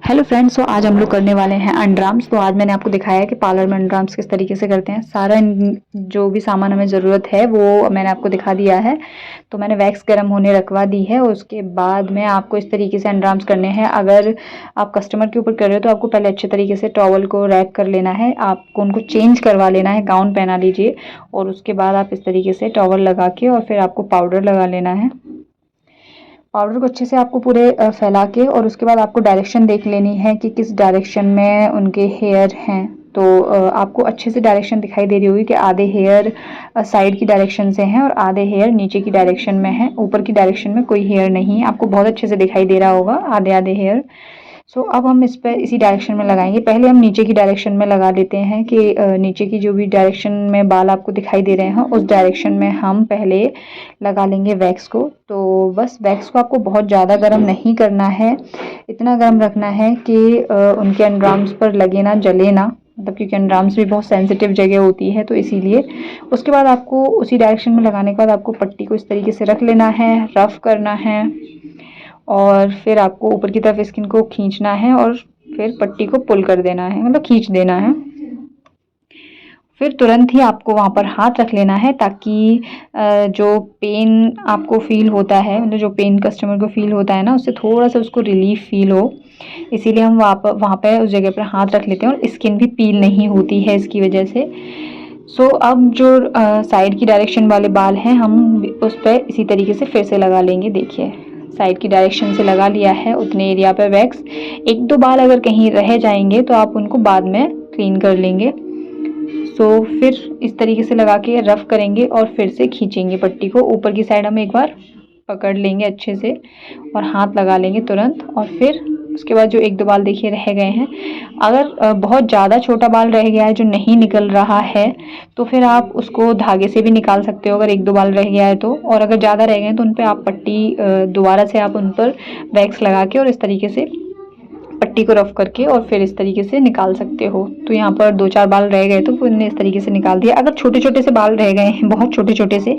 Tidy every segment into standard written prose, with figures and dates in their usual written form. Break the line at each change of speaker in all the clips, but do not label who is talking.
Hello friends, तो आज हम लोग करने वाले हैं अंडरआर्म्स। तो आज मैंने आपको दिखाया है कि पार्लर में अंडरआर्म्स किस तरीके से करते हैं। सारा जो भी सामान हमें ज़रूरत है वो मैंने आपको दिखा दिया है। तो मैंने वैक्स गर्म होने रखवा दी है। उसके बाद में आपको इस तरीके से अंडरआर्म्स करने हैं। अगर आप कस्टमर के ऊपर कर रहे हो तो आपको पहले अच्छे तरीके से टॉवल को रैप कर लेना है, आपको उनको चेंज करवा लेना है, गाउन पहना लीजिए और उसके बाद आप इस तरीके से टॉवल लगा के और फिर आपको पाउडर लगा लेना है। पाउडर को अच्छे से आपको पूरे फैला के और उसके बाद आपको डायरेक्शन देख लेनी है कि किस डायरेक्शन में उनके हेयर हैं। तो आपको अच्छे से डायरेक्शन दिखाई दे रही होगी कि आधे हेयर साइड की डायरेक्शन से हैं और आधे हेयर नीचे की डायरेक्शन में हैं। ऊपर की डायरेक्शन में कोई हेयर नहीं है, आपको बहुत अच्छे से दिखाई दे रहा होगा आधे आधे हेयर। सो अब हम इस पर इसी डायरेक्शन में लगाएंगे। पहले हम नीचे की डायरेक्शन में लगा लेते हैं कि नीचे की जो भी डायरेक्शन में बाल आपको दिखाई दे रहे हैं उस डायरेक्शन में हम पहले लगा लेंगे वैक्स को। तो बस वैक्स को आपको बहुत ज़्यादा गर्म नहीं करना है, इतना गर्म रखना है कि उनके अंडरआर्म्स पर लगे ना, जले ना, मतलब क्योंकि अंडरआर्म्स भी बहुत सेंसिटिव जगह होती है तो इसीलिए। उसके बाद आपको उसी डायरेक्शन में लगाने के बाद आपको पट्टी को इस तरीके से रख लेना है, रफ करना है और फिर आपको ऊपर की तरफ स्किन को खींचना है और फिर पट्टी को पुल कर देना है, मतलब खींच देना है। फिर तुरंत ही आपको वहाँ पर हाथ रख लेना है ताकि जो पेन आपको फील होता है, मतलब जो पेन कस्टमर को फील होता है ना, उससे थोड़ा सा उसको रिलीफ फील हो। इसीलिए हम वहाँ पे उस जगह पर हाथ रख लेते हैं और स्किन भी पील नहीं होती है इसकी वजह से। सो अब जो साइड की डायरेक्शन वाले बाल हैं हम उस पर इसी तरीके से फिर से लगा लेंगे। देखिए साइड की डायरेक्शन से लगा लिया है उतने एरिया पे वैक्स। एक दो बाल अगर कहीं रह जाएंगे तो आप उनको बाद में क्लीन कर लेंगे। सो फिर इस तरीके से लगा के रफ करेंगे और फिर से खींचेंगे पट्टी को। ऊपर की साइड हम एक बार पकड़ लेंगे अच्छे से और हाथ लगा लेंगे तुरंत। और फिर उसके बाद जो एक दो बाल देखिए रह गए हैं, अगर बहुत ज़्यादा छोटा बाल रह गया है जो नहीं निकल रहा है तो फिर आप उसको धागे से भी निकाल सकते हो, अगर एक दो बाल रह गया है तो। और अगर ज़्यादा रह गए हैं तो उन पर आप पट्टी दोबारा से आप उन पर वैक्स लगा के और इस तरीके से पट्टी को रफ करके और फिर इस तरीके से निकाल सकते हो। तो यहाँ पर दो चार बाल रह गए तो फिर इस तरीके से निकाल दिया। अगर छोटे छोटे से बाल रह गए हैं, बहुत छोटे छोटे से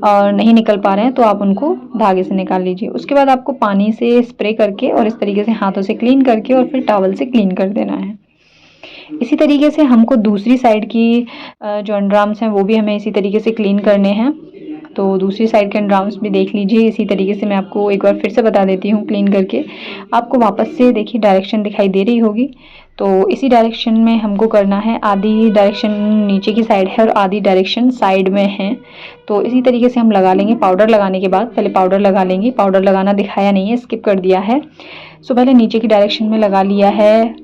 और नहीं निकल पा रहे हैं तो आप उनको धागे से निकाल लीजिए। उसके बाद आपको पानी से स्प्रे करके और इस तरीके से हाथों से क्लीन करके और फिर टॉवल से क्लीन कर देना है। इसी तरीके से हमको दूसरी साइड की जो अंडरआर्म्स हैं वो भी हमें इसी तरीके से क्लीन करने हैं। तो दूसरी साइड के अंडरआर्म्स भी देख लीजिए इसी तरीके से। मैं आपको एक बार फिर से बता देती हूँ क्लीन करके। आपको वापस से देखिए डायरेक्शन दिखाई दे रही होगी, तो इसी डायरेक्शन में हमको करना है। आधी डायरेक्शन नीचे की साइड है और आधी डायरेक्शन साइड में है। तो इसी तरीके से हम लगा लेंगे। पाउडर लगाने के बाद पहले पाउडर लगा लेंगे। पाउडर लगाना दिखाया नहीं है, स्किप कर दिया है। सो पहले नीचे की डायरेक्शन में लगा लिया है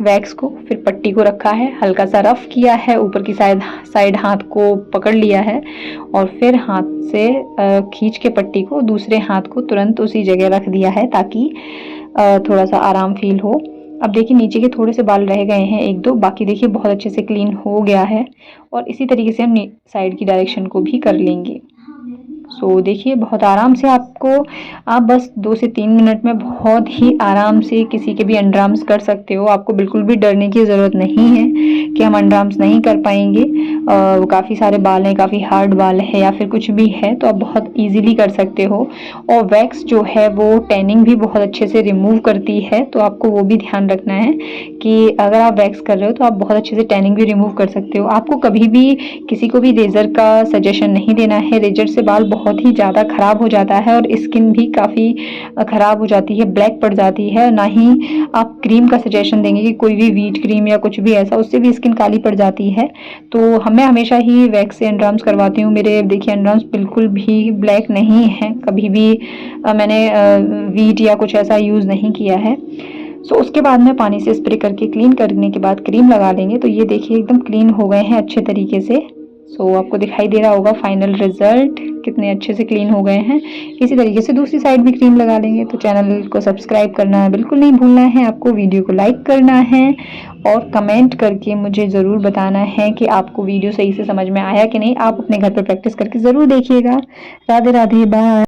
वैक्स को, फिर पट्टी को रखा है, हल्का सा रफ किया है, ऊपर की साइड हाथ को पकड़ लिया है और फिर हाथ से खींच के पट्टी को दूसरे हाथ को तुरंत उसी जगह रख दिया है ताकि थोड़ा सा आराम फील हो। अब देखिए नीचे के थोड़े से बाल रह गए हैं एक दो, बाकी देखिए बहुत अच्छे से क्लीन हो गया है। और इसी तरीके से हम साइड की डायरेक्शन को भी कर लेंगे। सो देखिए बहुत आराम से आप बस 2 से 3 मिनट में बहुत ही आराम से किसी के भी अंडरआर्म्स कर सकते हो। आपको बिल्कुल भी डरने की ज़रूरत नहीं है कि हम अंडरआर्म्स नहीं कर पाएंगे। काफ़ी सारे बाल हैं, काफ़ी हार्ड बाल है या फिर कुछ भी है तो आप बहुत इजीली कर सकते हो। और वैक्स जो है वो टैनिंग भी बहुत अच्छे से रिमूव करती है, तो आपको वो भी ध्यान रखना है कि अगर आप वैक्स कर रहे हो तो आप बहुत अच्छे से टैनिंग भी रिमूव कर सकते हो। आपको कभी भी किसी को भी रेज़र का सजेशन नहीं देना है। रेज़र से बाल बहुत ही ज़्यादा ख़राब हो जाता है और स्किन भी काफ़ी ख़राब हो जाती है, ब्लैक पड़ जाती है। ना ही आप क्रीम का सजेशन देंगे कि कोई भी व्हीट क्रीम या कुछ भी ऐसा, उससे भी स्किन काली पड़ जाती है। तो मैं हमेशा ही वैक्स से अंडरआर्म्स करवाती हूँ। मेरे देखिए अंडरआर्म्स बिल्कुल भी ब्लैक नहीं है, कभी भी मैंने व्हीट या कुछ ऐसा यूज़ नहीं किया है। सो उसके बाद में पानी से स्प्रे करके क्लीन करने के बाद क्रीम लगा लेंगे। तो ये देखिए एकदम क्लीन हो गए हैं अच्छे तरीके से। सो आपको दिखाई दे रहा होगा फाइनल रिजल्ट कितने अच्छे से क्लीन हो गए हैं। इसी तरीके से दूसरी साइड भी क्रीम लगा लेंगे। तो चैनल को सब्सक्राइब करना बिल्कुल नहीं भूलना है आपको, वीडियो को लाइक करना है और कमेंट करके मुझे ज़रूर बताना है कि आपको वीडियो सही से समझ में आया कि नहीं। आप अपने घर पर प्रैक्टिस करके ज़रूर देखिएगा। राधे राधे, बाय।